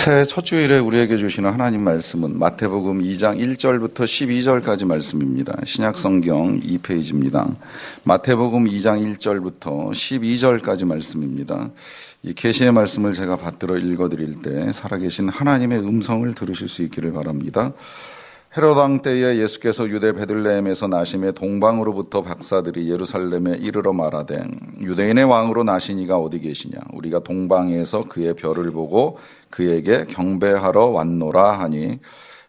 새해 첫 주일에 우리에게 주시는 하나님 말씀은 마태복음 2장 1절부터 12절까지 말씀입니다. 신약성경 2페이지입니다. 마태복음 2장 1절부터 12절까지 말씀입니다. 이 계시의 말씀을 제가 받들어 읽어드릴 때 살아계신 하나님의 음성을 들으실 수 있기를 바랍니다. 헤롯 왕 때에 예수께서 유대 베들레헴에서 나심에 동방으로부터 박사들이 예루살렘에 이르러 말하되 유대인의 왕으로 나신 이가 어디 계시냐? 우리가 동방에서 그의 별을 보고 그에게 경배하러 왔노라 하니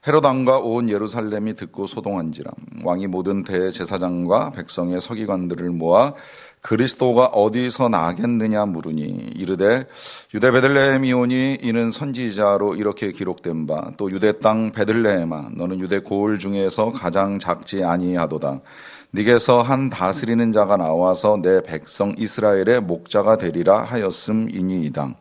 헤롯 왕과 온 예루살렘이 듣고 소동한지라. 왕이 모든 대제사장과 백성의 서기관들을 모아 그리스도가 어디서 나겠느냐 물으니 이르되 유대 베들레헴이오니 이는 선지자로 이렇게 기록된 바 또 유대 땅 베들레헴아 너는 유대 고을 중에서 가장 작지 아니하도다. 네게서 한 다스리는 자가 나와서 내 백성 이스라엘의 목자가 되리라 하였음이니이다.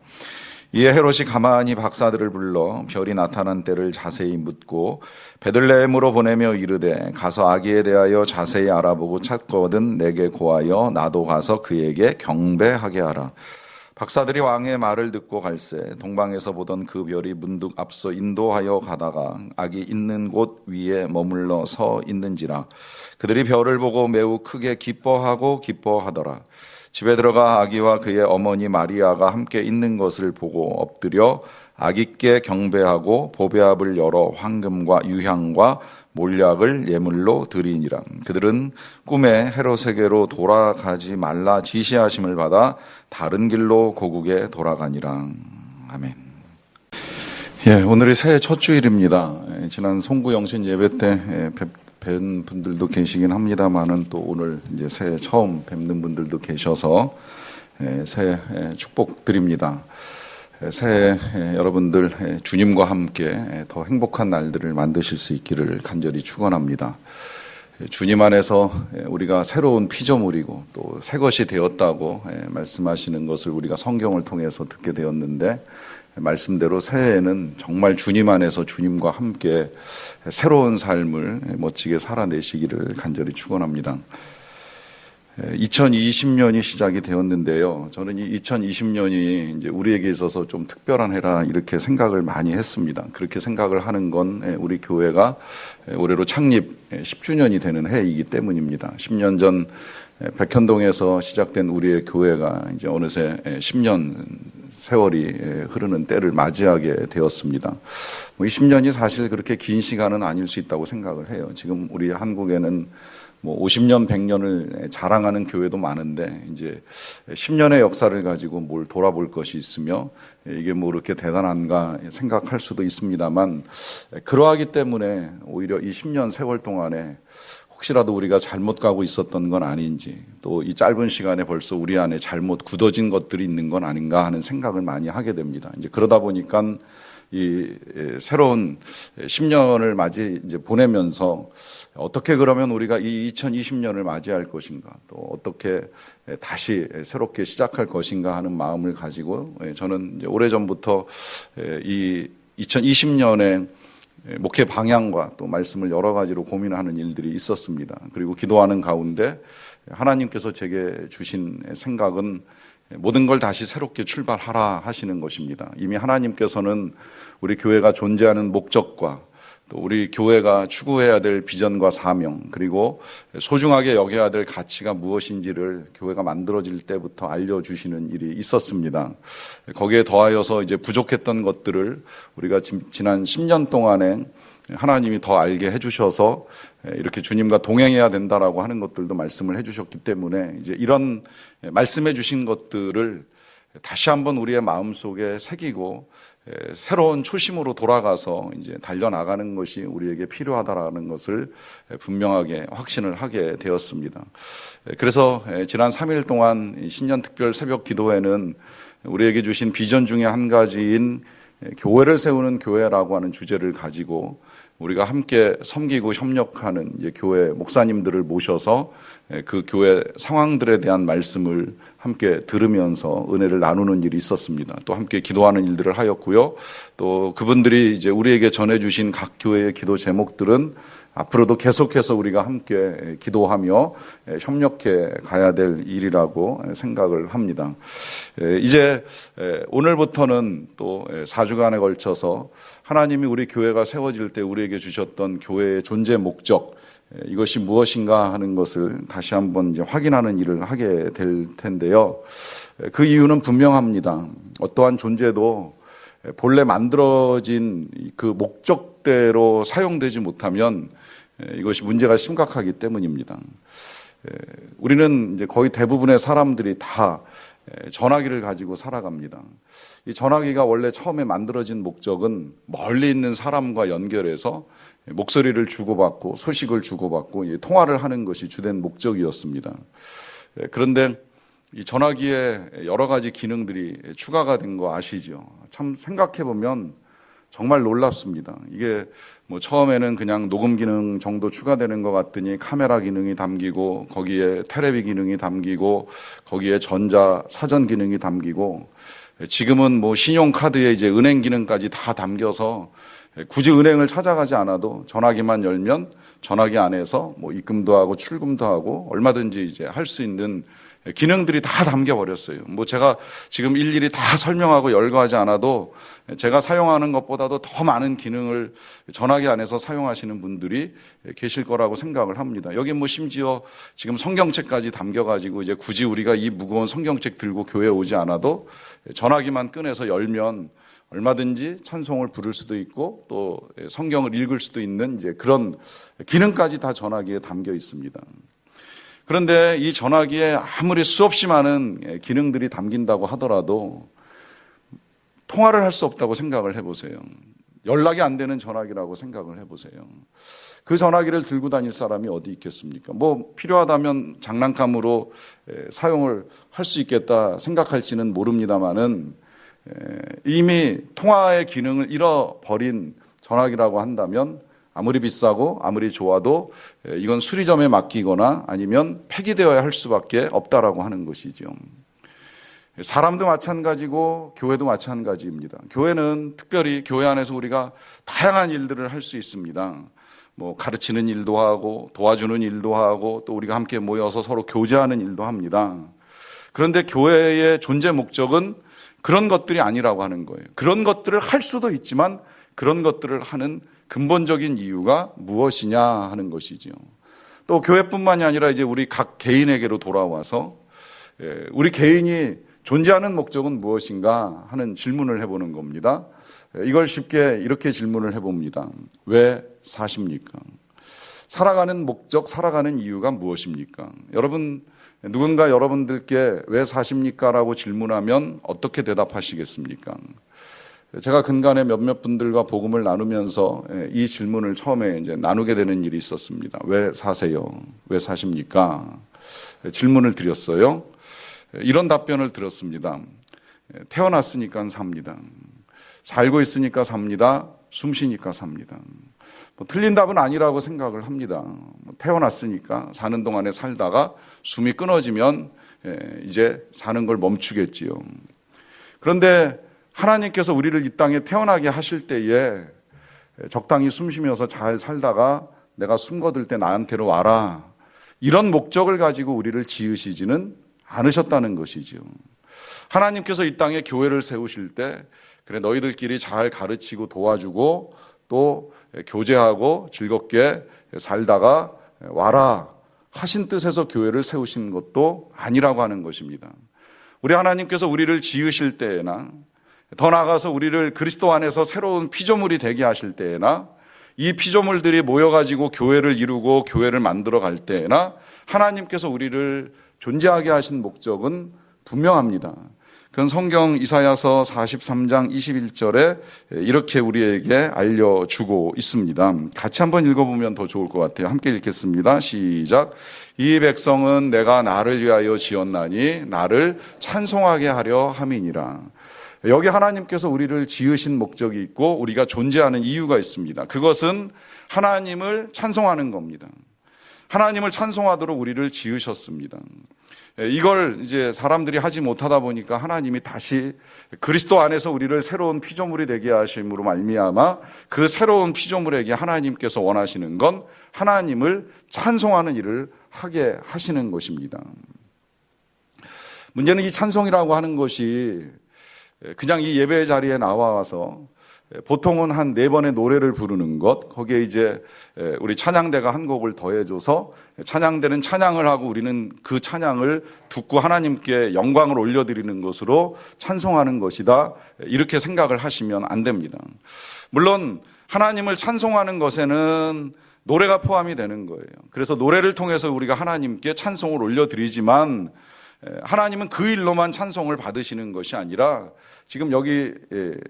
이에 헤롯이 가만히 박사들을 불러 별이 나타난 때를 자세히 묻고 베들레헴으로 보내며 이르되 가서 아기에 대하여 자세히 알아보고 찾거든 내게 고하여 나도 가서 그에게 경배하게 하라. 박사들이 왕의 말을 듣고 갈새 동방에서 보던 그 별이 문득 앞서 인도하여 가다가 아기 있는 곳 위에 머물러 서 있는지라. 그들이 별을 보고 매우 크게 기뻐하더라. 집에 들어가 아기와 그의 어머니 마리아가 함께 있는 것을 보고 엎드려 아기께 경배하고 보배압을 열어 황금과 유향과 몰약을 예물로 드리니라. 그들은 꿈에 헤롯에게로 돌아가지 말라 지시하심을 받아 다른 길로 고국에 돌아가니라. 아멘. 오늘이 새해 첫 주일입니다. 지난 송구영신 예배 때 뵌 분들도 계시긴 합니다만은 또 오늘 이제 새해 처음 뵙는 분들도 계셔서 새해 축복드립니다. 새해 여러분들 주님과 함께 더 행복한 날들을 만드실 수 있기를 간절히 축원합니다. 주님 안에서 우리가 새로운 피조물이고 또 새 것이 되었다고 말씀하시는 것을 우리가 성경을 통해서 듣게 되었는데 말씀대로 새해에는 정말 주님 안에서 주님과 함께 새로운 삶을 멋지게 살아내시기를 간절히 축원합니다. 2020년이 시작이 되었는데요. 저는 이 2020년이 이제 우리에게 있어서 좀 특별한 해라 이렇게 생각을 많이 했습니다. 그렇게 생각을 하는 건 우리 교회가 올해로 창립 10주년이 되는 해이기 때문입니다. 10년 전 백현동에서 시작된 우리의 교회가 이제 어느새 10년 세월이 흐르는 때를 맞이하게 되었습니다. 이 10년이 사실 그렇게 긴 시간은 아닐 수 있다고 생각을 해요. 지금 우리 한국에는 50년, 100년을 자랑하는 교회도 많은데 이제 10년의 역사를 가지고 뭘 돌아볼 것이 있으며 이게 그렇게 대단한가 생각할 수도 있습니다만 그러하기 때문에 오히려 이 10년 세월 동안에 혹시라도 우리가 잘못 가고 있었던 건 아닌지 또 이 짧은 시간에 벌써 우리 안에 잘못 굳어진 것들이 있는 건 아닌가 하는 생각을 많이 하게 됩니다. 이제 그러다 보니까 이 새로운 10년을 이제 보내면서 어떻게 그러면 우리가 이 2020년을 맞이할 것인가 또 어떻게 다시 새롭게 시작할 것인가 하는 마음을 가지고 저는 이제 오래전부터 이 2020년에 목회 방향과 또 말씀을 여러 가지로 고민하는 일들이 있었습니다. 그리고 기도하는 가운데 하나님께서 제게 주신 생각은 모든 걸 다시 새롭게 출발하라 하시는 것입니다. 이미 하나님께서는 우리 교회가 존재하는 목적과 또 우리 교회가 추구해야 될 비전과 사명 그리고 소중하게 여겨야 될 가치가 무엇인지를 교회가 만들어질 때부터 알려주시는 일이 있었습니다. 거기에 더하여서 이제 부족했던 것들을 우리가 지난 10년 동안에 하나님이 더 알게 해주셔서 이렇게 주님과 동행해야 된다라고 하는 것들도 말씀을 해주셨기 때문에 이제 이런 말씀해 주신 것들을 다시 한번 우리의 마음속에 새기고 새로운 초심으로 돌아가서 이제 달려나가는 것이 우리에게 필요하다라는 것을 분명하게 확신을 하게 되었습니다. 그래서 지난 3일 동안 신년 특별 새벽 기도회는 우리에게 주신 비전 중에 한 가지인 교회를 세우는 교회라고 하는 주제를 가지고 우리가 함께 섬기고 협력하는 이제 교회 목사님들을 모셔서 그 교회 상황들에 대한 말씀을 함께 들으면서 은혜를 나누는 일이 있었습니다. 또 함께 기도하는 일들을 하였고요. 또 그분들이 이제 우리에게 전해주신 각 교회의 기도 제목들은 앞으로도 계속해서 우리가 함께 기도하며 협력해 가야 될 일이라고 생각을 합니다. 이제 오늘부터는 또 4주간에 걸쳐서 하나님이 우리 교회가 세워질 때 우리에게 주셨던 교회의 존재 목적, 이것이 무엇인가 하는 것을 다시 한번 이제 확인하는 일을 하게 될 텐데요. 그 이유는 분명합니다. 어떠한 존재도 본래 만들어진 그 목적대로 사용되지 못하면 이것이 문제가 심각하기 때문입니다. 우리는 이제 거의 대부분의 사람들이 다 전화기를 가지고 살아갑니다. 이 전화기가 원래 처음에 만들어진 목적은 멀리 있는 사람과 연결해서 목소리를 주고받고 소식을 주고받고 통화를 하는 것이 주된 목적이었습니다. 그런데 이 전화기에 여러 가지 기능들이 추가가 된 거 아시죠? 참 생각해 보면 정말 놀랍습니다. 이게 뭐 처음에는 그냥 녹음 기능 정도 추가되는 것 같더니 카메라 기능이 담기고 거기에 테레비 기능이 담기고 거기에 전자 사전 기능이 담기고 지금은 뭐 신용카드에 이제 은행 기능까지 다 담겨서 굳이 은행을 찾아가지 않아도 전화기만 열면 전화기 안에서 뭐 입금도 하고 출금도 하고 얼마든지 이제 할 수 있는 기능들이 다 담겨 버렸어요. 뭐 제가 지금 일일이 다 설명하고 열거하지 않아도 제가 사용하는 것보다도 더 많은 기능을 전화기 안에서 사용하시는 분들이 계실 거라고 생각을 합니다. 여기 뭐 심지어 지금 성경책까지 담겨 가지고 이제 굳이 우리가 이 무거운 성경책 들고 교회에 오지 않아도 전화기만 꺼내서 열면 얼마든지 찬송을 부를 수도 있고 또 성경을 읽을 수도 있는 이제 그런 기능까지 다 전화기에 담겨 있습니다. 그런데 이 전화기에 아무리 수없이 많은 기능들이 담긴다고 하더라도 통화를 할 수 없다고 생각을 해보세요. 연락이 안 되는 전화기라고 생각을 해보세요. 그 전화기를 들고 다닐 사람이 어디 있겠습니까? 뭐 필요하다면 장난감으로 사용을 할 수 있겠다 생각할지는 모릅니다만은 이미 통화의 기능을 잃어버린 전화기라고 한다면 아무리 비싸고 아무리 좋아도 이건 수리점에 맡기거나 아니면 폐기되어야 할 수밖에 없다라고 하는 것이죠. 사람도 마찬가지고 교회도 마찬가지입니다. 교회는 특별히 교회 안에서 우리가 다양한 일들을 할 수 있습니다. 뭐 가르치는 일도 하고 도와주는 일도 하고 또 우리가 함께 모여서 서로 교제하는 일도 합니다. 그런데 교회의 존재 목적은 그런 것들이 아니라고 하는 거예요. 그런 것들을 할 수도 있지만 그런 것들을 하는 근본적인 이유가 무엇이냐 하는 것이죠. 또 교회뿐만이 아니라 이제 우리 각 개인에게로 돌아와서 우리 개인이 존재하는 목적은 무엇인가 하는 질문을 해보는 겁니다. 이걸 쉽게 이렇게 질문을 해봅니다. 왜 사십니까? 살아가는 목적, 살아가는 이유가 무엇입니까? 여러분, 누군가 여러분들께 왜 사십니까? 라고 질문하면 어떻게 대답하시겠습니까? 제가 근간에 몇몇 분들과 복음을 나누면서 이 질문을 처음에 이제 나누게 되는 일이 있었습니다. 왜 사세요? 왜 사십니까? 질문을 드렸어요. 이런 답변을 들었습니다. 태어났으니까 삽니다. 살고 있으니까 삽니다. 숨 쉬니까 삽니다. 뭐 틀린 답은 아니라고 생각을 합니다. 태어났으니까 사는 동안에 살다가 숨이 끊어지면 이제 사는 걸 멈추겠지요. 그런데 하나님께서 우리를 이 땅에 태어나게 하실 때에 적당히 숨 쉬면서 잘 살다가 내가 숨 거둘 때 나한테로 와라. 이런 목적을 가지고 우리를 지으시지는 않으셨다는 것이죠. 하나님께서 이 땅에 교회를 세우실 때 그래 너희들끼리 잘 가르치고 도와주고 또 교제하고 즐겁게 살다가 와라 하신 뜻에서 교회를 세우신 것도 아니라고 하는 것입니다. 우리 하나님께서 우리를 지으실 때에나 더 나아가서 우리를 그리스도 안에서 새로운 피조물이 되게 하실 때에나 이 피조물들이 모여가지고 교회를 이루고 교회를 만들어 갈 때에나 하나님께서 우리를 존재하게 하신 목적은 분명합니다. 그건 성경 이사야서 43장 21절에 이렇게 우리에게 알려주고 있습니다. 같이 한번 읽어보면 더 좋을 것 같아요. 함께 읽겠습니다. 시작. 이 백성은 내가 나를 위하여 지었나니 나를 찬송하게 하려 함이니라. 여기 하나님께서 우리를 지으신 목적이 있고 우리가 존재하는 이유가 있습니다. 그것은 하나님을 찬송하는 겁니다. 하나님을 찬송하도록 우리를 지으셨습니다. 이걸 이제 사람들이 하지 못하다 보니까 하나님이 다시 그리스도 안에서 우리를 새로운 피조물이 되게 하심으로 말미암아 그 새로운 피조물에게 하나님께서 원하시는 건 하나님을 찬송하는 일을 하게 하시는 것입니다. 문제는 이 찬송이라고 하는 것이 그냥 이 예배 자리에 나와서 보통은 한 4번의 노래를 부르는 것, 거기에 이제 우리 찬양대가 한 곡을 더해줘서 찬양대는 찬양을 하고 우리는 그 찬양을 듣고 하나님께 영광을 올려드리는 것으로 찬송하는 것이다, 이렇게 생각을 하시면 안 됩니다. 물론 하나님을 찬송하는 것에는 노래가 포함이 되는 거예요. 그래서 노래를 통해서 우리가 하나님께 찬송을 올려드리지만 하나님은 그 일로만 찬송을 받으시는 것이 아니라 지금 여기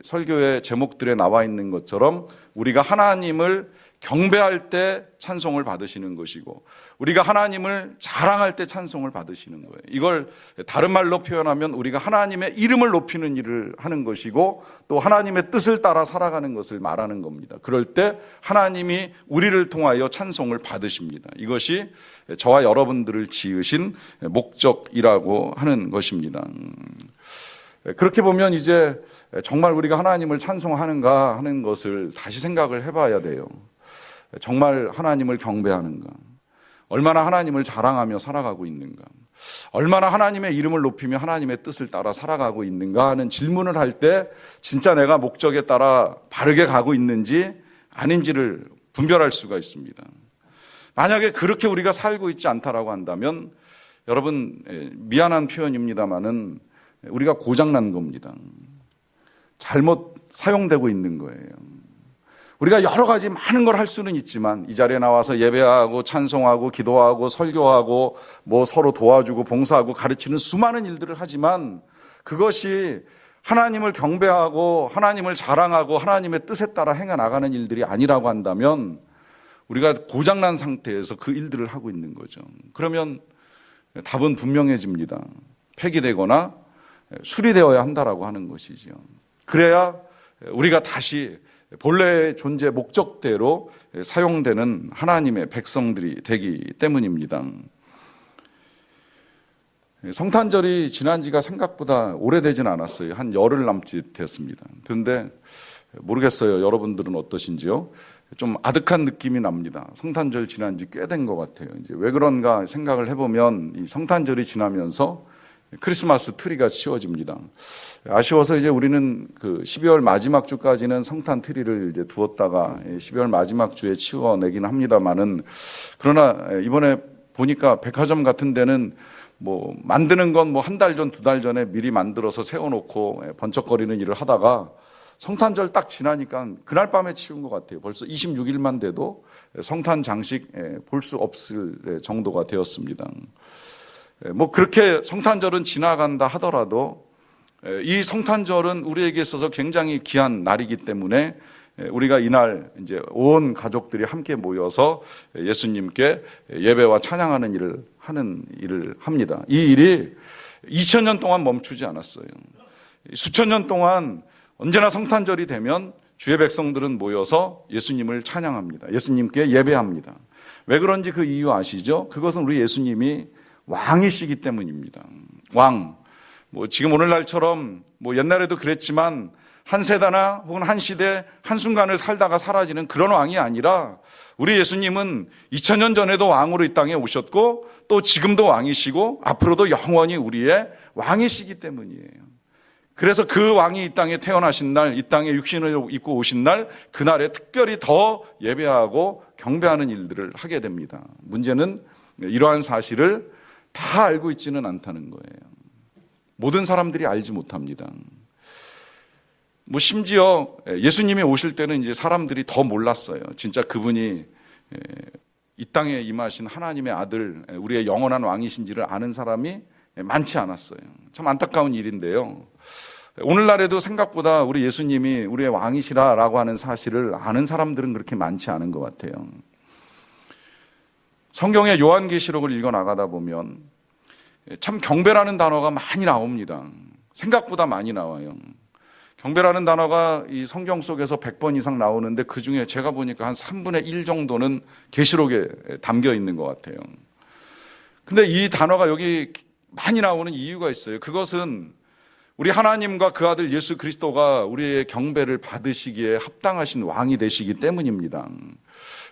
설교의 제목들에 나와 있는 것처럼 우리가 하나님을 경배할 때 찬송을 받으시는 것이고 우리가 하나님을 자랑할 때 찬송을 받으시는 거예요. 이걸 다른 말로 표현하면 우리가 하나님의 이름을 높이는 일을 하는 것이고 또 하나님의 뜻을 따라 살아가는 것을 말하는 겁니다. 그럴 때 하나님이 우리를 통하여 찬송을 받으십니다. 이것이 저와 여러분들을 지으신 목적이라고 하는 것입니다. 그렇게 보면 이제 정말 우리가 하나님을 찬송하는가 하는 것을 다시 생각을 해봐야 돼요. 정말 하나님을 경배하는가? 얼마나 하나님을 자랑하며 살아가고 있는가? 얼마나 하나님의 이름을 높이며 하나님의 뜻을 따라 살아가고 있는가 하는 질문을 할 때 진짜 내가 목적에 따라 바르게 가고 있는지 아닌지를 분별할 수가 있습니다. 만약에 그렇게 우리가 살고 있지 않다라고 한다면 여러분, 미안한 표현입니다만은 우리가 고장난 겁니다. 잘못 사용되고 있는 거예요. 우리가 여러 가지 많은 걸 할 수는 있지만 이 자리에 나와서 예배하고 찬송하고 기도하고 설교하고 뭐 서로 도와주고 봉사하고 가르치는 수많은 일들을 하지만 그것이 하나님을 경배하고 하나님을 자랑하고 하나님의 뜻에 따라 행해 나가는 일들이 아니라고 한다면 우리가 고장난 상태에서 그 일들을 하고 있는 거죠. 그러면 답은 분명해집니다. 폐기되거나 수리되어야 한다라고 하는 것이죠. 그래야 우리가 다시 본래의 존재 목적대로 사용되는 하나님의 백성들이 되기 때문입니다. 성탄절이 지난 지가 생각보다 오래되진 않았어요. 한 열흘 남짓 됐습니다. 그런데 모르겠어요. 여러분들은 어떠신지요? 좀 아득한 느낌이 납니다. 성탄절 지난 지 꽤 된 것 같아요. 이제 왜 그런가 생각을 해보면 이 성탄절이 지나면서 크리스마스 트리가 치워집니다. 아쉬워서 이제 우리는 그 12월 마지막 주까지는 성탄 트리를 이제 두었다가 12월 마지막 주에 치워내긴 합니다만은 그러나 이번에 보니까 백화점 같은 데는 뭐 만드는 건 뭐 한 달 전, 2달 전에 미리 만들어서 세워놓고 번쩍거리는 일을 하다가 성탄절 딱 지나니까 그날 밤에 치운 것 같아요. 벌써 26일만 돼도 성탄 장식 볼 수 없을 정도가 되었습니다. 뭐 그렇게 성탄절은 지나간다 하더라도 이 성탄절은 우리에게 있어서 굉장히 귀한 날이기 때문에 우리가 이날 이제 온 가족들이 함께 모여서 예수님께 예배와 찬양하는 일을 하는 일을 합니다. 이 일이 2000년 동안 멈추지 않았어요. 수천 년 동안 언제나 성탄절이 되면 주의 백성들은 모여서 예수님을 찬양합니다. 예수님께 예배합니다. 왜 그런지 그 이유 아시죠? 그것은 우리 예수님이 왕이시기 때문입니다. 왕. 뭐 지금 오늘날처럼 뭐 옛날에도 그랬지만 한 세대나 혹은 한 시대 한순간을 살다가 사라지는 그런 왕이 아니라 우리 예수님은 2000년 전에도 왕으로 이 땅에 오셨고 또 지금도 왕이시고 앞으로도 영원히 우리의 왕이시기 때문이에요. 그래서 그 왕이 이 땅에 태어나신 날, 이 땅에 육신을 입고 오신 날, 그날에 특별히 더 예배하고 경배하는 일들을 하게 됩니다. 문제는 이러한 사실을 다 알고 있지는 않다는 거예요. 모든 사람들이 알지 못합니다. 뭐 심지어 예수님이 오실 때는 이제 사람들이 더 몰랐어요. 진짜 그분이 이 땅에 임하신 하나님의 아들, 우리의 영원한 왕이신지를 아는 사람이 많지 않았어요. 참 안타까운 일인데요. 오늘날에도 생각보다 우리 예수님이 우리의 왕이시라라고 하는 사실을 아는 사람들은 그렇게 많지 않은 것 같아요. 성경의 요한계시록을 읽어 나가다 보면 참 경배라는 단어가 많이 나옵니다. 생각보다 많이 나와요. 경배라는 단어가 이 성경 속에서 100번 이상 나오는데 그중에 제가 보니까 한 3분의 1 정도는 계시록에 담겨 있는 것 같아요. 근데 이 단어가 여기 많이 나오는 이유가 있어요. 그것은 우리 하나님과 그 아들 예수 그리스도가 우리의 경배를 받으시기에 합당하신 왕이 되시기 때문입니다.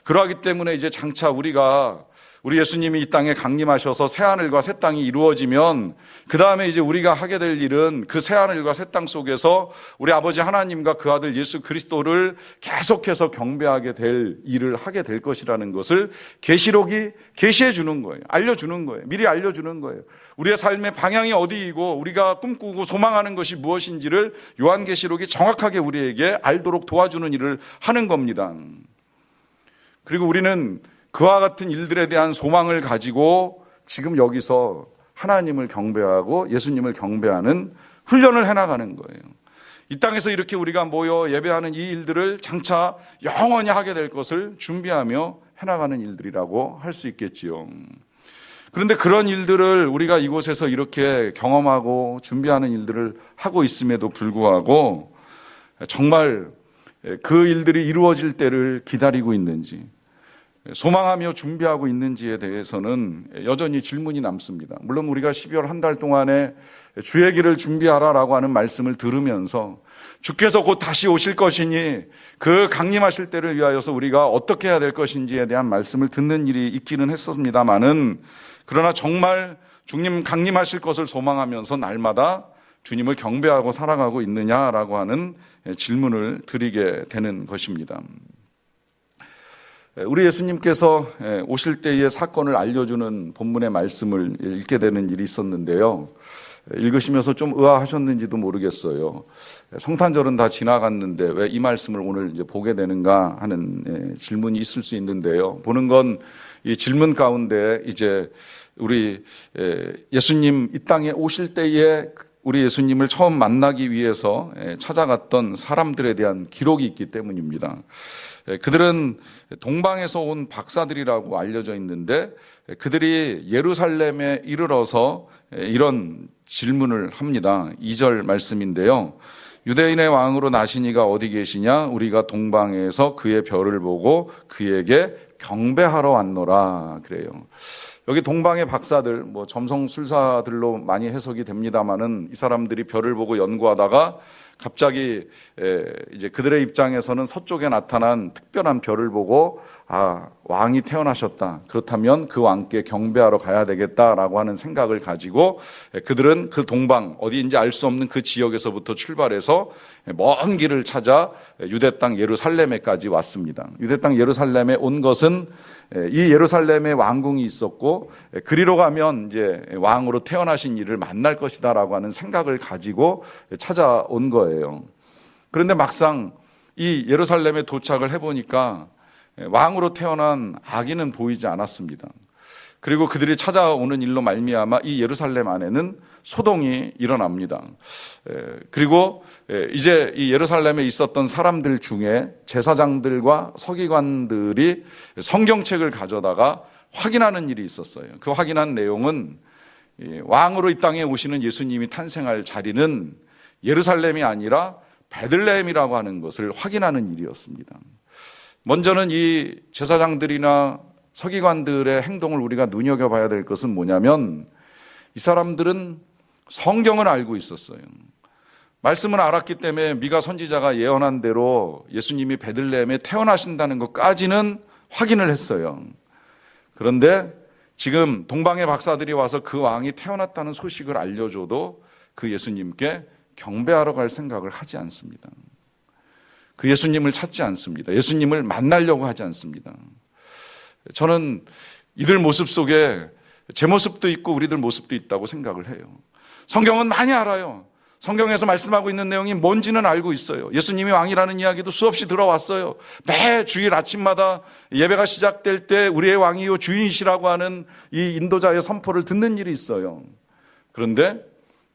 그러하기 때문에 이제 장차 우리 예수님이 이 땅에 강림하셔서 새하늘과 새 땅이 이루어지면 그 다음에 이제 우리가 하게 될 일은 그 새하늘과 새 땅 속에서 우리 아버지 하나님과 그 아들 예수 그리스도를 계속해서 경배하게 될 일을 하게 될 것이라는 것을 계시록이 계시해 주는 거예요. 알려주는 거예요. 미리 알려주는 거예요. 우리의 삶의 방향이 어디이고 우리가 꿈꾸고 소망하는 것이 무엇인지를 요한계시록이 정확하게 우리에게 알도록 도와주는 일을 하는 겁니다. 그리고 우리는 그와 같은 일들에 대한 소망을 가지고 지금 여기서 하나님을 경배하고 예수님을 경배하는 훈련을 해나가는 거예요. 이 땅에서 이렇게 우리가 모여 예배하는 이 일들을 장차 영원히 하게 될 것을 준비하며 해나가는 일들이라고 할 수 있겠지요. 그런데 그런 일들을 우리가 이곳에서 이렇게 경험하고 준비하는 일들을 하고 있음에도 불구하고 정말 그 일들이 이루어질 때를 기다리고 있는지, 소망하며 준비하고 있는지에 대해서는 여전히 질문이 남습니다. 물론 우리가 12월 한 달 동안에 주의 길을 준비하라라고 하는 말씀을 들으면서 주께서 곧 다시 오실 것이니 그 강림하실 때를 위하여서 우리가 어떻게 해야 될 것인지에 대한 말씀을 듣는 일이 있기는 했습니다마는, 그러나 정말 주님 강림하실 것을 소망하면서 날마다 주님을 경배하고 살아가고 있느냐라고 하는 질문을 드리게 되는 것입니다. 우리 예수님께서 오실 때의 사건을 알려주는 본문의 말씀을 읽게 되는 일이 있었는데요. 읽으시면서 좀 의아하셨는지도 모르겠어요. 성탄절은 다 지나갔는데 왜 이 말씀을 오늘 이제 보게 되는가 하는 질문이 있을 수 있는데요. 보는 건 이 질문 가운데 이제 우리 예수님 이 땅에 오실 때에 우리 예수님을 처음 만나기 위해서 찾아갔던 사람들에 대한 기록이 있기 때문입니다. 그들은 동방에서 온 박사들이라고 알려져 있는데 그들이 예루살렘에 이르러서 이런 질문을 합니다. 2절 말씀인데요. 유대인의 왕으로 나시니가 어디 계시냐? 우리가 동방에서 그의 별을 보고 그에게 경배하러 왔노라. 그래요. 여기 동방의 박사들, 점성술사들로 많이 해석이 됩니다만은 이 사람들이 별을 보고 연구하다가 갑자기 이제 그들의 입장에서는 서쪽에 나타난 특별한 별을 보고 왕이 태어나셨다. 그렇다면 그 왕께 경배하러 가야 되겠다라고 하는 생각을 가지고 그들은 그 동방 어디인지 알 수 없는 그 지역에서부터 출발해서 먼 길을 찾아 유대 땅 예루살렘에까지 왔습니다. 유대 땅 예루살렘에 온 것은 이 예루살렘에 왕궁이 있었고 그리로 가면 이제 왕으로 태어나신 이를 만날 것이다라고 하는 생각을 가지고 찾아온 거예요. 그런데 막상 이 예루살렘에 도착을 해보니까 왕으로 태어난 아기는 보이지 않았습니다. 그리고 그들이 찾아오는 일로 말미암아 이 예루살렘 안에는 소동이 일어납니다. 그리고 이제 이 예루살렘에 있었던 사람들 중에 제사장들과 서기관들이 성경책을 가져다가 확인하는 일이 있었어요. 그 확인한 내용은 왕으로 이 땅에 오시는 예수님이 탄생할 자리는 예루살렘이 아니라 베들레헴이라고 하는 것을 확인하는 일이었습니다. 먼저는 이 제사장들이나 서기관들의 행동을 우리가 눈여겨봐야 될 것은 뭐냐면 이 사람들은 성경을 알고 있었어요. 말씀을 알았기 때문에 미가 선지자가 예언한 대로 예수님이 베들레헴에 태어나신다는 것까지는 확인을 했어요. 그런데 지금 동방의 박사들이 와서 그 왕이 태어났다는 소식을 알려줘도 그 예수님께 경배하러 갈 생각을 하지 않습니다. 그 예수님을 찾지 않습니다. 예수님을 만나려고 하지 않습니다. 저는 이들 모습 속에 제 모습도 있고 우리들 모습도 있다고 생각을 해요. 성경은 많이 알아요. 성경에서 말씀하고 있는 내용이 뭔지는 알고 있어요. 예수님이 왕이라는 이야기도 수없이 들어왔어요. 매 주일 아침마다 예배가 시작될 때 우리의 왕이요 주인이시라고 하는 이 인도자의 선포를 듣는 일이 있어요. 그런데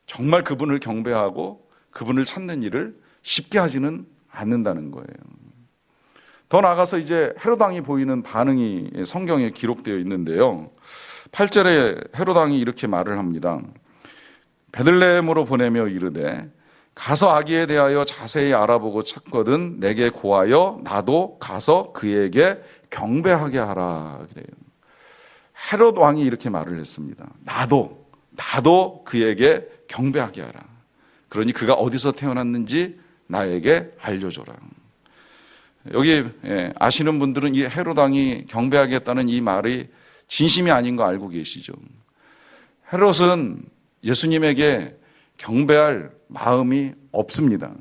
정말 그분을 경배하고 그분을 찾는 일을 쉽게 하지는 않는다는 거예요. 더 나아가서 이제 헤롯 왕이 보이는 반응이 성경에 기록되어 있는데요. 8절에 헤롯 왕이 이렇게 말을 합니다. 베들레헴으로 보내며 이르되 가서 아기에 대하여 자세히 알아보고 찾거든 내게 고하여 나도 가서 그에게 경배하게 하라. 그래요. 헤롯 왕이 이렇게 말을 했습니다. 나도 그에게 경배하게 하라. 그러니 그가 어디서 태어났는지 나에게 알려줘라. 여기 아시는 분들은 이 헤롯 왕이 경배하겠다는 이 말이 진심이 아닌 거 알고 계시죠? 헤롯은 예수님에게 경배할 마음이 없습니다.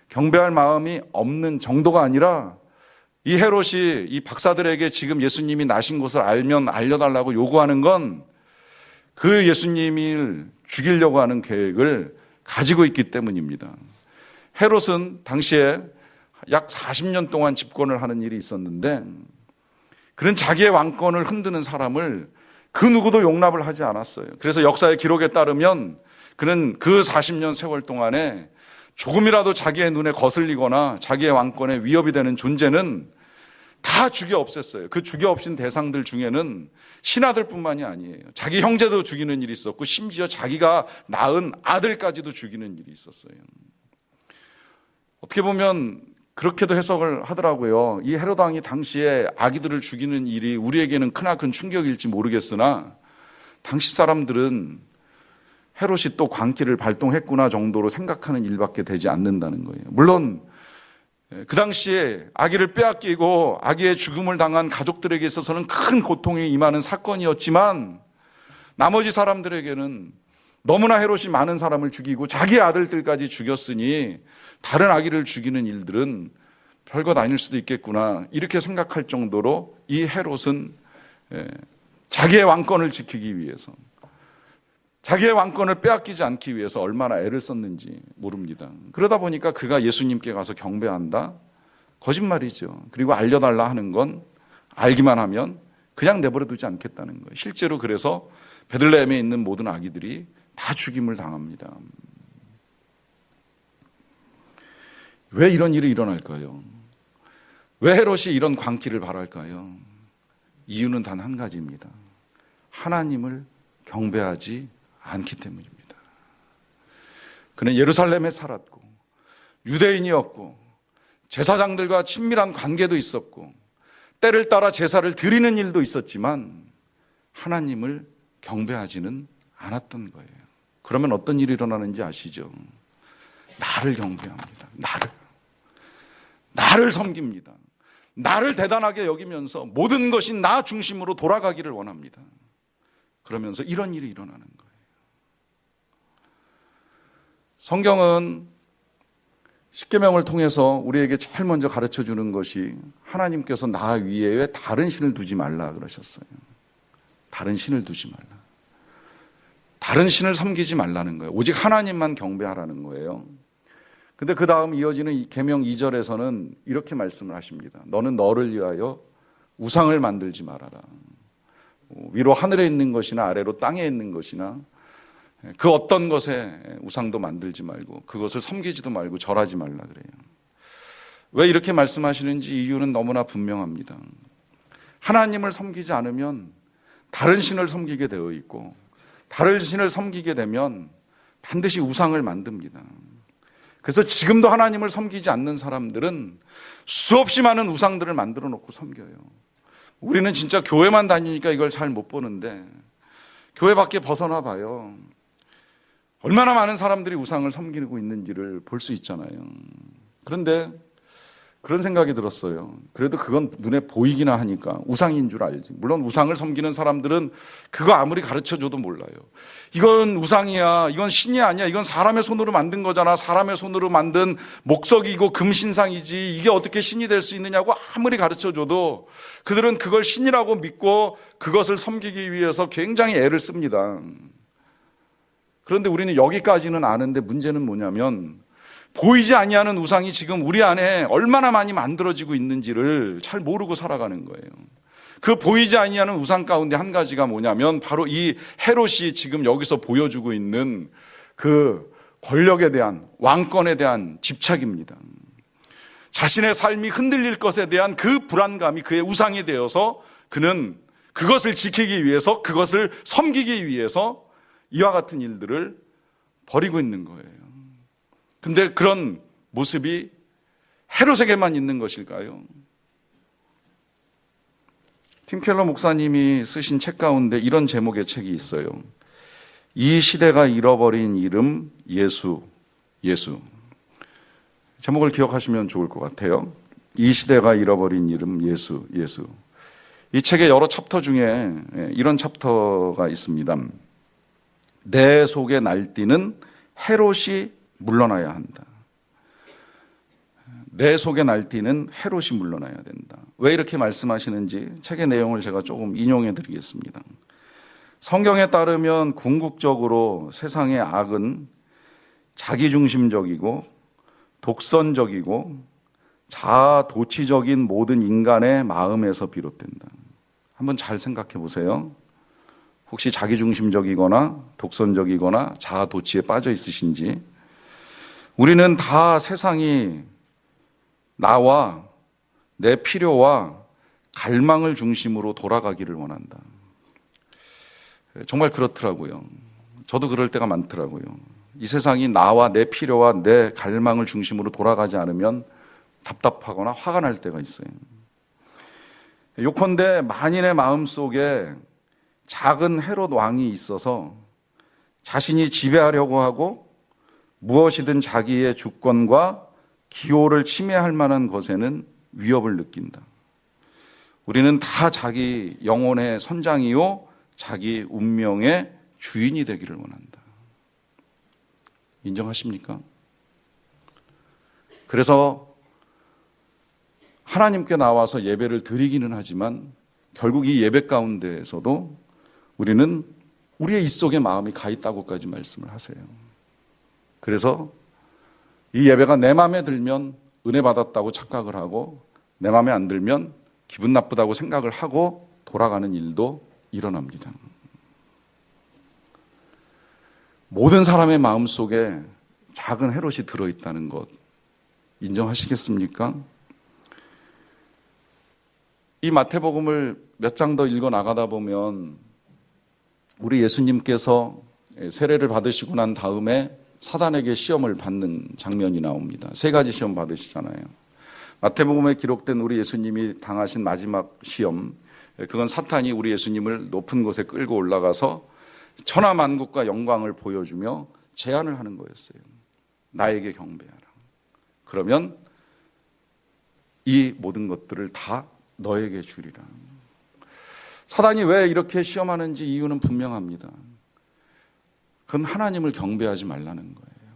경배할 마음이 없는 정도가 아니라 이 헤롯이 이 박사들에게 지금 예수님이 나신 것을 알면 알려달라고 요구하는 건 그 예수님을 죽이려고 하는 계획을 가지고 있기 때문입니다. 헤롯은 당시에 약 40년 동안 집권을 하는 일이 있었는데 그는 자기의 왕권을 흔드는 사람을 그 누구도 용납을 하지 않았어요. 그래서 역사의 기록에 따르면 그는 그 40년 세월 동안에 조금이라도 자기의 눈에 거슬리거나 자기의 왕권에 위협이 되는 존재는 다 죽여 없앴어요. 그 죽여 없인 대상들 중에는 신하들뿐만이 아니에요. 자기 형제도 죽이는 일이 있었고 심지어 자기가 낳은 아들까지도 죽이는 일이 있었어요. 어떻게 보면 그렇게도 해석을 하더라고요. 이 헤롯 왕이 당시에 아기들을 죽이는 일이 우리에게는 크나큰 충격일지 모르겠으나 당시 사람들은 헤롯이 또 광기를 발동했구나 정도로 생각하는 일밖에 되지 않는다는 거예요. 물론 그 당시에 아기를 빼앗기고 아기의 죽음을 당한 가족들에게 있어서는 큰 고통이 임하는 사건이었지만 나머지 사람들에게는 너무나 헤롯이 많은 사람을 죽이고 자기 아들들까지 죽였으니 다른 아기를 죽이는 일들은 별것 아닐 수도 있겠구나 이렇게 생각할 정도로 이 헤롯은 자기의 왕권을 지키기 위해서 자기의 왕권을 빼앗기지 않기 위해서 얼마나 애를 썼는지 모릅니다. 그러다 보니까 그가 예수님께 가서 경배한다? 거짓말이죠. 그리고 알려달라 하는 건 알기만 하면 그냥 내버려 두지 않겠다는 거예요. 실제로 그래서 베들레헴에 있는 모든 아기들이 다 죽임을 당합니다. 왜 이런 일이 일어날까요? 왜 헤롯이 이런 광기를 발할까요? 이유는 단 한 가지입니다. 하나님을 경배하지 않기 때문입니다. 그는 예루살렘에 살았고 유대인이었고 제사장들과 친밀한 관계도 있었고 때를 따라 제사를 드리는 일도 있었지만 하나님을 경배하지는 않았던 거예요. 그러면 어떤 일이 일어나는지 아시죠? 나를 경배합니다. 나를 섬깁니다. 나를 대단하게 여기면서 모든 것이 나 중심으로 돌아가기를 원합니다. 그러면서 이런 일이 일어나는 거예요. 성경은 십계명을 통해서 우리에게 제일 먼저 가르쳐 주는 것이 하나님께서 나 위에 다른 신을 두지 말라 그러셨어요. 다른 신을 두지 말라. 다른 신을 섬기지 말라는 거예요. 오직 하나님만 경배하라는 거예요. 근데 그 다음 이어지는 계명 2절에서는 이렇게 말씀을 하십니다. 너는 너를 위하여 우상을 만들지 말아라. 위로 하늘에 있는 것이나 아래로 땅에 있는 것이나 그 어떤 것에 우상도 만들지 말고 그것을 섬기지도 말고 절하지 말라 그래요. 왜 이렇게 말씀하시는지 이유는 너무나 분명합니다. 하나님을 섬기지 않으면 다른 신을 섬기게 되어 있고 다른 신을 섬기게 되면 반드시 우상을 만듭니다. 그래서 지금도 하나님을 섬기지 않는 사람들은 수없이 많은 우상들을 만들어 놓고 섬겨요. 우리는 진짜 교회만 다니니까 이걸 잘 못 보는데 교회 밖에 벗어나 봐요. 얼마나 많은 사람들이 우상을 섬기고 있는지를 볼 수 있잖아요. 그런데 그런 생각이 들었어요. 그래도 그건 눈에 보이기나 하니까 우상인 줄 알지. 물론 우상을 섬기는 사람들은 그거 아무리 가르쳐줘도 몰라요. 이건 우상이야, 이건 신이 아니야, 이건 사람의 손으로 만든 거잖아. 사람의 손으로 만든 목석이고 금신상이지 이게 어떻게 신이 될 수 있느냐고 아무리 가르쳐줘도 그들은 그걸 신이라고 믿고 그것을 섬기기 위해서 굉장히 애를 씁니다. 그런데 우리는 여기까지는 아는데 문제는 뭐냐면 보이지 아니하는 우상이 지금 우리 안에 얼마나 많이 만들어지고 있는지를 잘 모르고 살아가는 거예요. 그 보이지 아니하는 우상 가운데 한 가지가 뭐냐면 바로 이 헤롯이 지금 여기서 보여주고 있는 그 권력에 대한 왕권에 대한 집착입니다. 자신의 삶이 흔들릴 것에 대한 그 불안감이 그의 우상이 되어서 그는 그것을 지키기 위해서 그것을 섬기기 위해서 이와 같은 일들을 벌이고 있는 거예요. 근데 그런 모습이 헤롯에게만 있는 것일까요? 팀 켈러 목사님이 쓰신 책 가운데 이런 제목의 책이 있어요. 이 시대가 잃어버린 이름 예수. 제목을 기억하시면 좋을 것 같아요. 이 시대가 잃어버린 이름 예수. 이 책의 여러 챕터 중에 이런 챕터가 있습니다. 내 속에 날뛰는 헤롯이 물러나야 한다. 내 속에 날뛰는 헤롯이 물러나야 된다. 왜 이렇게 말씀하시는지 책의 내용을 제가 조금 인용해 드리겠습니다. 성경에 따르면 궁극적으로 세상의 악은 자기중심적이고 독선적이고 자아도취적인 모든 인간의 마음에서 비롯된다. 한번 잘 생각해 보세요. 혹시 자기중심적이거나 독선적이거나 자아도취에 빠져 있으신지. 우리는 다 세상이 나와 내 필요와 갈망을 중심으로 돌아가기를 원한다. 정말 그렇더라고요. 저도 그럴 때가 많더라고요. 이 세상이 나와 내 필요와 내 갈망을 중심으로 돌아가지 않으면 답답하거나 화가 날 때가 있어요. 요컨대 만인의 마음속에 작은 헤롯 왕이 있어서 자신이 지배하려고 하고 무엇이든 자기의 주권과 기호를 침해할 만한 것에는 위협을 느낀다. 우리는 다 자기 영혼의 선장이요 자기 운명의 주인이 되기를 원한다. 인정하십니까? 그래서 하나님께 나와서 예배를 드리기는 하지만 결국 이 예배 가운데에서도 우리는 우리의 입속에 마음이 가 있다고까지 말씀을 하세요. 그래서 이 예배가 내 마음에 들면 은혜 받았다고 착각을 하고 내 마음에 안 들면 기분 나쁘다고 생각을 하고 돌아가는 일도 일어납니다. 모든 사람의 마음속에 작은 헤롯이 들어있다는 것 인정하시겠습니까? 이 마태복음을 몇 장 더 읽어 나가다 보면 우리 예수님께서 세례를 받으시고 난 다음에 사단에게 시험을 받는 장면이 나옵니다. 3가지 시험 받으시잖아요. 마태복음에 기록된 우리 예수님이 당하신 마지막 시험, 그건 사탄이 우리 예수님을 높은 곳에 끌고 올라가서 천하만국과 영광을 보여주며 제안을 하는 거였어요. 나에게 경배하라. 그러면 이 모든 것들을 다 너에게 주리라. 사단이 왜 이렇게 시험하는지 이유는 분명합니다. 그건 하나님을 경배하지 말라는 거예요.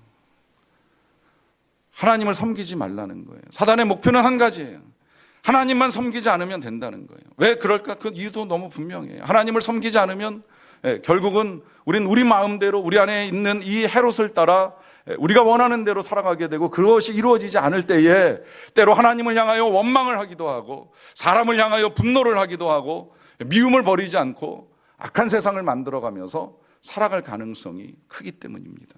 하나님을 섬기지 말라는 거예요. 사단의 목표는 한 가지예요. 하나님만 섬기지 않으면 된다는 거예요. 왜 그럴까? 그 이유도 너무 분명해요. 하나님을 섬기지 않으면 결국은 우린 우리 마음대로 우리 안에 있는 이 헤롯을 따라 우리가 원하는 대로 살아가게 되고 그것이 이루어지지 않을 때에 때로 하나님을 향하여 원망을 하기도 하고 사람을 향하여 분노를 하기도 하고 미움을 버리지 않고 악한 세상을 만들어가면서 살아갈 가능성이 크기 때문입니다.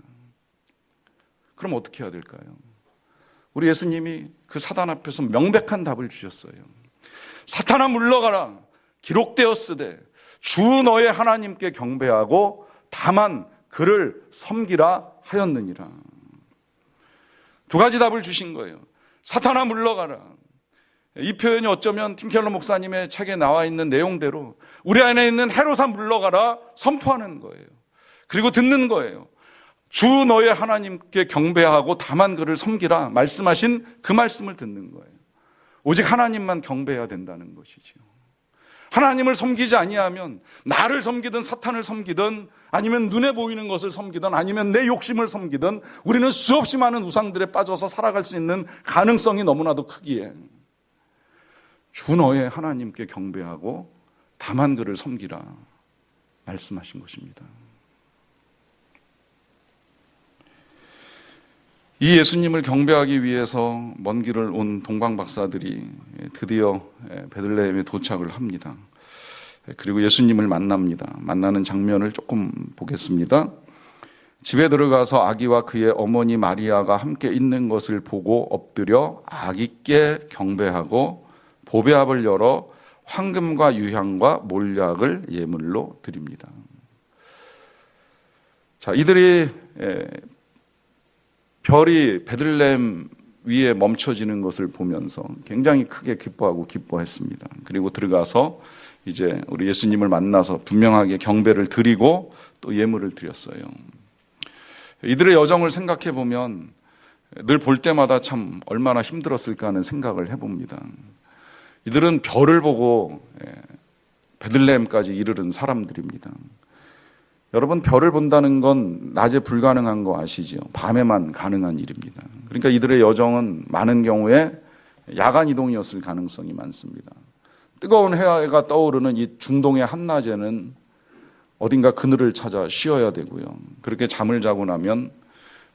그럼 어떻게 해야 될까요? 우리 예수님이 그 사단 앞에서 명백한 답을 주셨어요. 사탄아 물러가라. 기록되었으되 주 너의 하나님께 경배하고 다만 그를 섬기라 하였느니라. 2가지 답을 주신 거예요. 사탄아 물러가라. 이 표현이 어쩌면 팀 켈러 목사님의 책에 나와 있는 내용대로 우리 안에 있는 헤롯아 물러가라 선포하는 거예요. 그리고 듣는 거예요. 주 너의 하나님께 경배하고 다만 그를 섬기라 말씀하신 그 말씀을 듣는 거예요. 오직 하나님만 경배해야 된다는 것이죠. 하나님을 섬기지 아니하면 나를 섬기든 사탄을 섬기든 아니면 눈에 보이는 것을 섬기든 아니면 내 욕심을 섬기든 우리는 수없이 많은 우상들에 빠져서 살아갈 수 있는 가능성이 너무나도 크기에 주 너의 하나님께 경배하고 다만 그를 섬기라 말씀하신 것입니다. 이 예수님을 경배하기 위해서 먼 길을 온 동방 박사들이 드디어 베들레헴에 도착을 합니다. 그리고 예수님을 만납니다. 만나는 장면을 조금 보겠습니다. 집에 들어가서 아기와 그의 어머니 마리아가 함께 있는 것을 보고 엎드려 아기께 경배하고 보배압을 열어 황금과 유향과 몰약을 예물로 드립니다. 자, 이들이 별이 베들레헴 위에 멈춰지는 것을 보면서 굉장히 크게 기뻐하고 기뻐했습니다. 그리고 들어가서 이제 우리 예수님을 만나서 분명하게 경배를 드리고 또 예물을 드렸어요. 이들의 여정을 생각해 보면 늘 볼 때마다 참 얼마나 힘들었을까 하는 생각을 해봅니다. 이들은 별을 보고 베들레헴까지 이르른 사람들입니다. 여러분, 별을 본다는 건 낮에 불가능한 거 아시죠? 밤에만 가능한 일입니다. 그러니까 이들의 여정은 많은 경우에 야간 이동이었을 가능성이 많습니다. 뜨거운 해가 떠오르는 이 중동의 한낮에는 어딘가 그늘을 찾아 쉬어야 되고요. 그렇게 잠을 자고 나면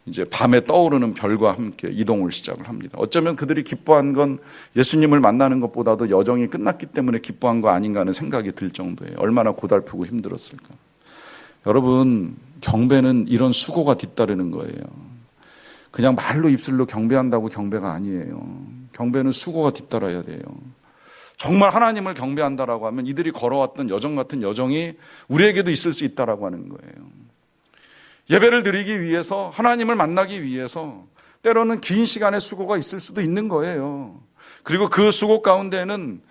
이제 밤에 떠오르는 별과 함께 이동을 시작을 합니다. 어쩌면 그들이 기뻐한 건 예수님을 만나는 것보다도 여정이 끝났기 때문에 기뻐한 거 아닌가 하는 생각이 들 정도예요. 얼마나 고달프고 힘들었을까. 여러분, 경배는 이런 수고가 뒤따르는 거예요. 그냥 말로 입술로 경배한다고 경배가 아니에요. 경배는 수고가 뒤따라야 돼요. 정말 하나님을 경배한다라고 하면 이들이 걸어왔던 여정 같은 여정이 우리에게도 있을 수 있다라고 하는 거예요. 예배를 드리기 위해서, 하나님을 만나기 위해서 때로는 긴 시간의 수고가 있을 수도 있는 거예요. 그리고 그 수고 가운데는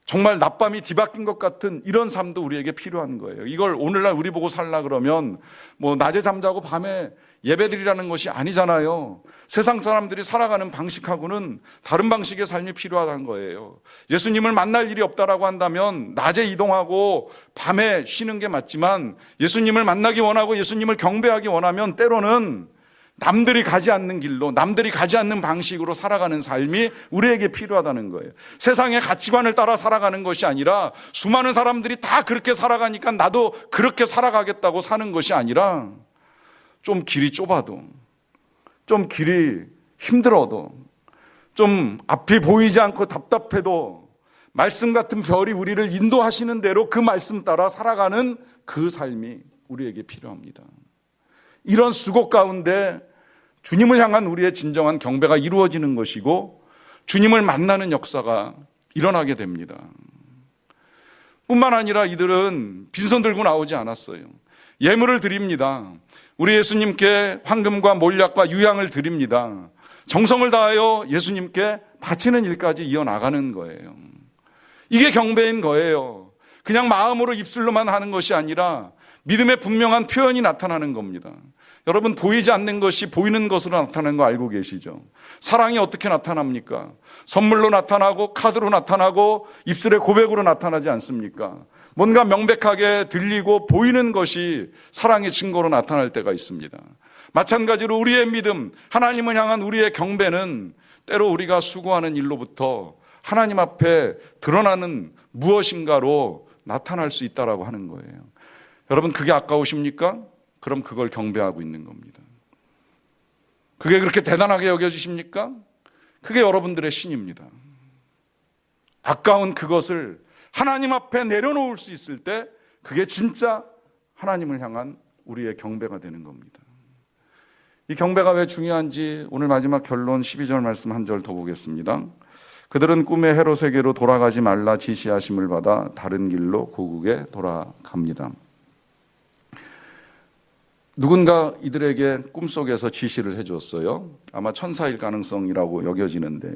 정말 낮밤이 뒤바뀐 것 같은 이런 삶도 우리에게 필요한 거예요. 이걸 오늘날 우리 보고 살라 그러면 뭐 낮에 잠자고 밤에 예배드리라는 것이 아니잖아요. 세상 사람들이 살아가는 방식하고는 다른 방식의 삶이 필요하다는 거예요. 예수님을 만날 일이 없다라고 한다면 낮에 이동하고 밤에 쉬는 게 맞지만, 예수님을 만나기 원하고 예수님을 경배하기 원하면 때로는 남들이 가지 않는 길로, 남들이 가지 않는 방식으로 살아가는 삶이 우리에게 필요하다는 거예요. 세상의 가치관을 따라 살아가는 것이 아니라 수많은 사람들이 다 그렇게 살아가니까 나도 그렇게 살아가겠다고 사는 것이 아니라, 좀 길이 좁아도, 좀 길이 힘들어도, 좀 앞이 보이지 않고 답답해도 말씀 같은 별이 우리를 인도하시는 대로 그 말씀 따라 살아가는 그 삶이 우리에게 필요합니다. 이런 수고 가운데 주님을 향한 우리의 진정한 경배가 이루어지는 것이고 주님을 만나는 역사가 일어나게 됩니다. 뿐만 아니라 이들은 빈손 들고 나오지 않았어요. 예물을 드립니다. 우리 예수님께 황금과 몰약과 유향을 드립니다. 정성을 다하여 예수님께 바치는 일까지 이어나가는 거예요. 이게 경배인 거예요. 그냥 마음으로 입술로만 하는 것이 아니라 믿음의 분명한 표현이 나타나는 겁니다. 여러분, 보이지 않는 것이 보이는 것으로 나타나는 거 알고 계시죠? 사랑이 어떻게 나타납니까? 선물로 나타나고 카드로 나타나고 입술의 고백으로 나타나지 않습니까? 뭔가 명백하게 들리고 보이는 것이 사랑의 증거로 나타날 때가 있습니다. 마찬가지로 우리의 믿음, 하나님을 향한 우리의 경배는 때로 우리가 수고하는 일로부터 하나님 앞에 드러나는 무엇인가로 나타날 수 있다라고 하는 거예요. 여러분, 그게 아까우십니까? 그럼 그걸 경배하고 있는 겁니다. 그게 그렇게 대단하게 여겨지십니까? 그게 여러분들의 신입니다. 아까운 그것을 하나님 앞에 내려놓을 수 있을 때 그게 진짜 하나님을 향한 우리의 경배가 되는 겁니다. 이 경배가 왜 중요한지 오늘 마지막 결론 12절 말씀 한 절 더 보겠습니다. 그들은 꿈의 헤롯에게로 돌아가지 말라 지시하심을 받아 다른 길로 고국에 돌아갑니다. 누군가 이들에게 꿈속에서 지시를 해줬어요. 아마 천사일 가능성이라고 여겨지는데요.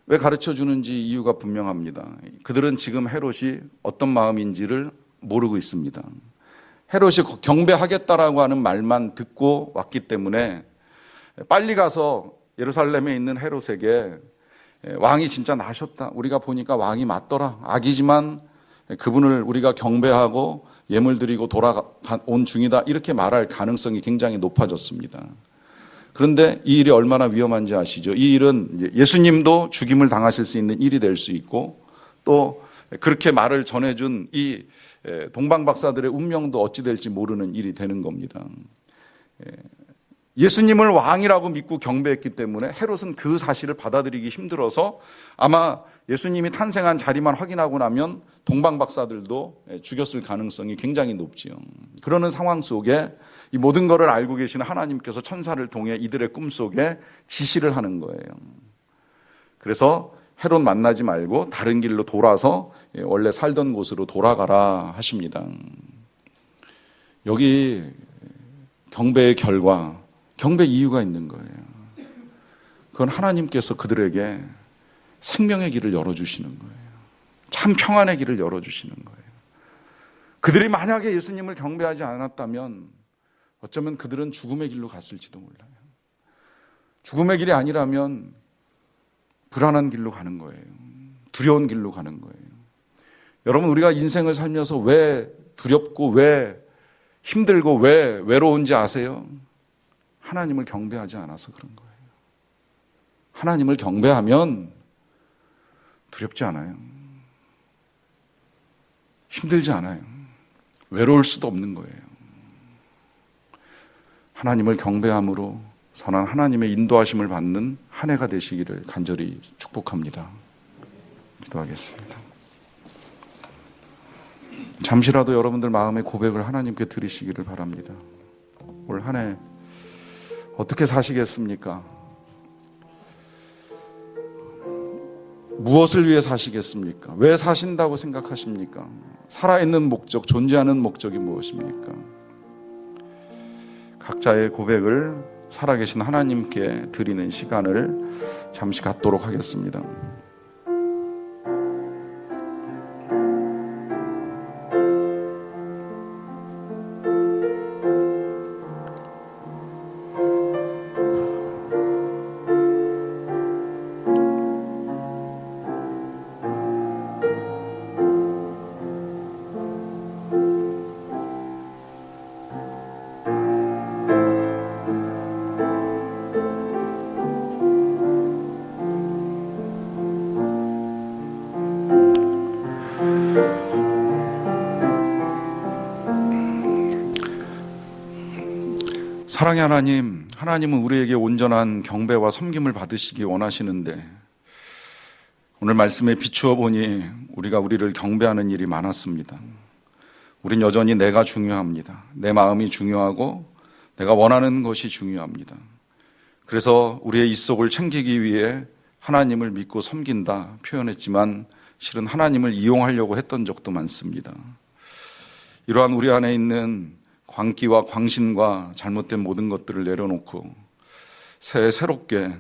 왜 가르쳐 주는지 이유가 분명합니다. 그들은 지금 헤롯이 어떤 마음인지를 모르고 있습니다. 헤롯이 경배하겠다라고 하는 말만 듣고 왔기 때문에 빨리 가서 예루살렘에 있는 헤롯에게 왕이 진짜 나셨다, 우리가 보니까 왕이 맞더라, 악이지만 그분을 우리가 경배하고 예물 드리고 돌아온 중이다, 이렇게 말할 가능성이 굉장히 높아졌습니다. 그런데 이 일이 얼마나 위험한지 아시죠? 이 일은 이제 예수님도 죽임을 당하실 수 있는 일이 될 수 있고, 또 그렇게 말을 전해준 이 동방 박사들의 운명도 어찌 될지 모르는 일이 되는 겁니다. 예수님을 왕이라고 믿고 경배했기 때문에 헤롯은 그 사실을 받아들이기 힘들어서 아마 예수님이 탄생한 자리만 확인하고 나면 동방 박사들도 죽였을 가능성이 굉장히 높지요. 그러는 상황 속에 이 모든 것을 알고 계시는 하나님께서 천사를 통해 이들의 꿈속에 지시를 하는 거예요. 그래서 헤롯 만나지 말고 다른 길로 돌아서 원래 살던 곳으로 돌아가라 하십니다. 여기 경배의 결과, 경배 이유가 있는 거예요. 그건 하나님께서 그들에게 생명의 길을 열어주시는 거예요. 참 평안의 길을 열어주시는 거예요. 그들이 만약에 예수님을 경배하지 않았다면 어쩌면 그들은 죽음의 길로 갔을지도 몰라요. 죽음의 길이 아니라면 불안한 길로 가는 거예요. 두려운 길로 가는 거예요. 여러분, 우리가 인생을 살면서 왜 두렵고 왜 힘들고 왜 외로운지 아세요? 하나님을 경배하지 않아서 그런 거예요. 하나님을 경배하면 두렵지 않아요. 힘들지 않아요. 외로울 수도 없는 거예요. 하나님을 경배함으로 선한 하나님의 인도하심을 받는 한 해가 되시기를 간절히 축복합니다. 기도하겠습니다. 잠시라도 여러분들 마음의 고백을 하나님께 드리시기를 바랍니다. 올 한 해 어떻게 사시겠습니까? 무엇을 위해 사시겠습니까? 왜 사신다고 생각하십니까? 살아있는 목적, 존재하는 목적이 무엇입니까? 각자의 고백을 살아계신 하나님께 드리는 시간을 잠시 갖도록 하겠습니다. 사랑의 하나님, 하나님은 우리에게 온전한 경배와 섬김을 받으시기 원하시는데 오늘 말씀에 비추어 보니 우리가 우리를 경배하는 일이 많았습니다. 우린 여전히 내가 중요합니다. 내 마음이 중요하고 내가 원하는 것이 중요합니다. 그래서 우리의 입속을 챙기기 위해 하나님을 믿고 섬긴다 표현했지만 실은 하나님을 이용하려고 했던 적도 많습니다. 이러한 우리 안에 있는 광기와 광신과 잘못된 모든 것들을 내려놓고 새롭게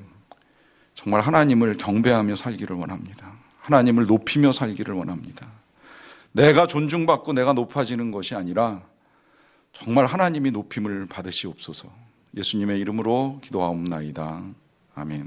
정말 하나님을 경배하며 살기를 원합니다. 하나님을 높이며 살기를 원합니다. 내가 존중받고 내가 높아지는 것이 아니라 정말 하나님이 높임을 받으시옵소서. 예수님의 이름으로 기도하옵나이다. 아멘.